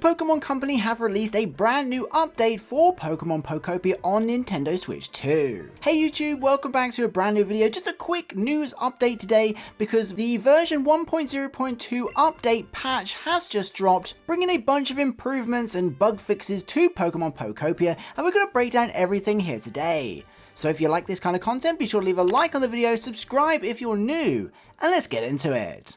Pokemon Company have released a brand new update for Pokemon Pokopia on Nintendo Switch 2. Hey YouTube, welcome back to a brand new video. Just a quick news update today because the version 1.0.2 update patch has just dropped, bringing a bunch of improvements and bug fixes to Pokemon Pokopia, and we're going to break down everything here today. So if you like this kind of content, be sure to leave a like on the video, subscribe if you're new, and let's get into it.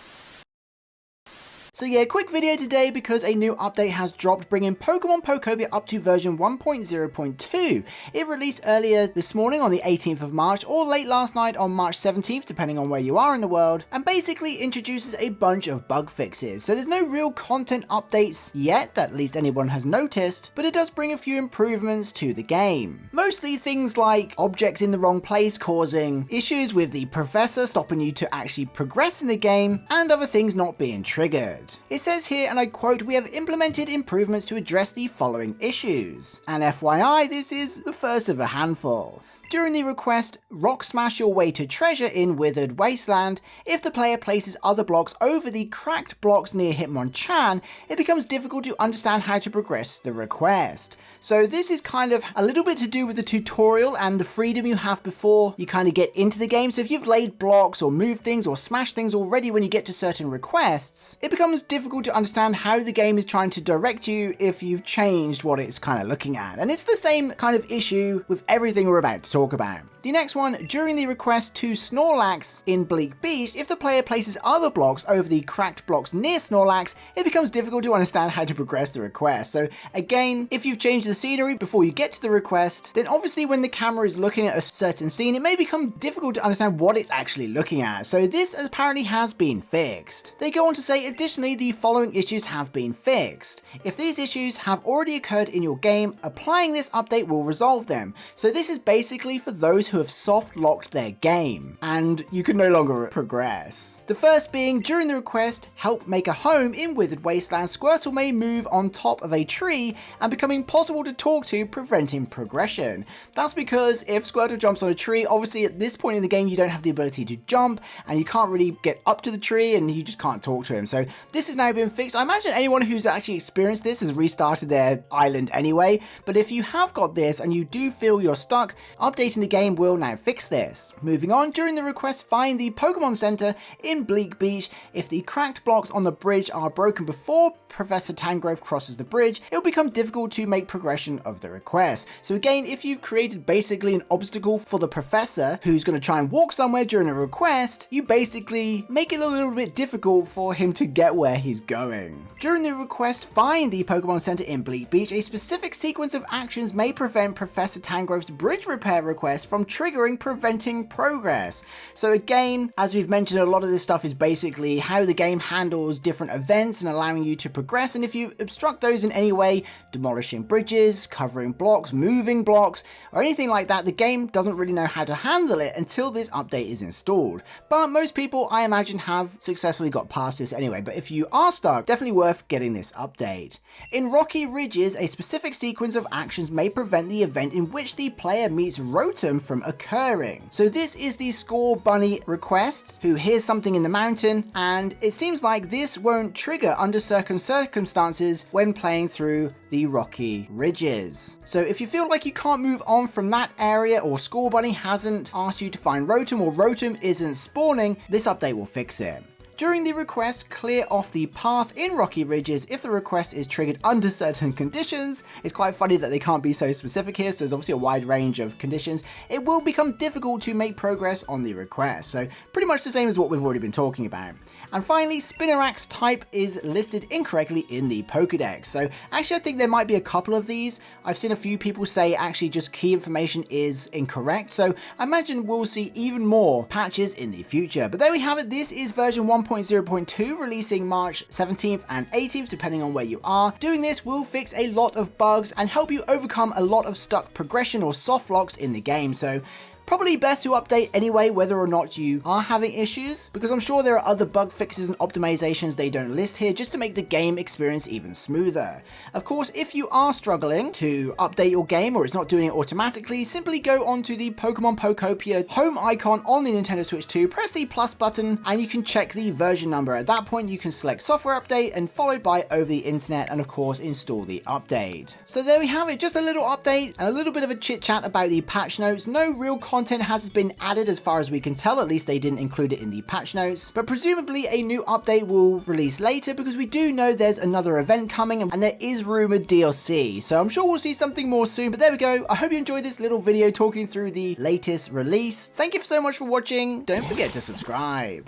So yeah, quick video today because a new update has dropped, bringing Pokemon Pokopia up to version 1.0.2. It released earlier this morning on the 18th of March or late last night on March 17th, depending on where you are in the world, and basically introduces a bunch of bug fixes. So there's no real content updates yet, that at least anyone has noticed, but it does bring a few improvements to the game. Mostly things like objects in the wrong place causing issues with the professor, stopping you to actually progress in the game, and other things not being triggered. It says here, and I quote, "We have implemented improvements to address the following issues." And FYI, this is the first of a handful. During the request, rock smash your way to treasure in Withered Wasteland, if the player places other blocks over the cracked blocks near Hitmonchan, it becomes difficult to understand how to progress the request. So this is kind of a little bit to do with the tutorial and the freedom you have before you kind of get into the game. So if you've laid blocks or moved things or smashed things already when you get to certain requests, it becomes difficult to understand how the game is trying to direct you if you've changed what it's kind of looking at. And it's the same kind of issue with everything we're about to talk about. The next one, during the request to Snorlax in Bleak Beach, if the player places other blocks over the cracked blocks near Snorlax, it becomes difficult to understand how to progress the request. So again, if you've changed the scenery before you get to the request, then obviously when the camera is looking at a certain scene, it may become difficult to understand what it's actually looking at. So this apparently has been fixed. They go on to say, additionally, the following issues have been fixed. If these issues have already occurred in your game, applying this update will resolve them. So this is basically for those who have soft locked their game and you can no longer progress. The first being, during the request, help make a home in Withered Wasteland, Squirtle may move on top of a tree and become impossible to talk to, preventing progression. That's because if Squirtle jumps on a tree, obviously at this point in the game you don't have the ability to jump and you can't really get up to the tree and you just can't talk to him. So this has now been fixed. I imagine anyone who's actually experienced this has restarted their island anyway, but if you have got this and you do feel you're stuck, updating the game will now fix this. Moving on, during the request, find the Pokemon Center in Bleak Beach. If the cracked blocks on the bridge are broken before Professor Tangrove crosses the bridge, it will become difficult to make progression of the request. So again, if you've created basically an obstacle for the professor who's going to try and walk somewhere during a request, you basically make it a little bit difficult for him to get where he's going. During the request, find the Pokemon Center in Bleak Beach. A specific sequence of actions may prevent Professor Tangrove's bridge repair request from triggering, preventing progress. So again, as we've mentioned, a lot of this stuff is basically how the game handles different events and allowing you to progress, and if you obstruct those in any way, demolishing bridges, covering blocks, moving blocks, or anything like that, the game doesn't really know how to handle it until this update is installed. But most people, I imagine, have successfully got past this anyway, but if you are stuck, definitely worth getting this update. In Rocky Ridges, a specific sequence of actions may prevent the event in which the player meets Rotom from occurring. So this is the Score Bunny request, who hears something in the mountain, and it seems like this won't trigger under certain circumstances when playing through the Rocky Ridges. So if you feel like you can't move on from that area, or Score Bunny hasn't asked you to find Rotom, or Rotom isn't spawning, this update will fix it. During the request, clear off the path in Rocky Ridges if the request is triggered under certain conditions. It's quite funny that they can't be so specific here, so there's obviously a wide range of conditions. It will become difficult to make progress on the request, so pretty much the same as what we've already been talking about. And finally, Spinnerack's type is listed incorrectly in the Pokédex. So actually I think there might be a couple of these. I've seen a few people say actually just key information is incorrect, so I imagine we'll see even more patches in the future. But there we have it, this is version 1.0.2 releasing March 17th and 18th depending on where you are. Doing this will fix a lot of bugs and help you overcome a lot of stuck progression or soft locks in the game. So Probably best to update anyway whether or not you are having issues, because I'm sure there are other bug fixes and optimizations they don't list here just to make the game experience even smoother. Of course, if you are struggling to update your game or it's not doing it automatically, simply go onto the Pokemon Pokopia home icon on the Nintendo Switch 2, press the plus button, and you can check the version number. At that point, you can select software update and followed by over the internet, and of course install the update. So there we have it, just a little update and a little bit of a chit chat about the patch notes. No real content has been added as far as we can tell, at least they didn't include it in the patch notes, but presumably a new update will release later because we do know there's another event coming and there is rumored DLC, so I'm sure we'll see something more soon. But there we go. I hope you enjoyed this little video talking through the latest release. Thank you so much for watching. Don't forget to subscribe.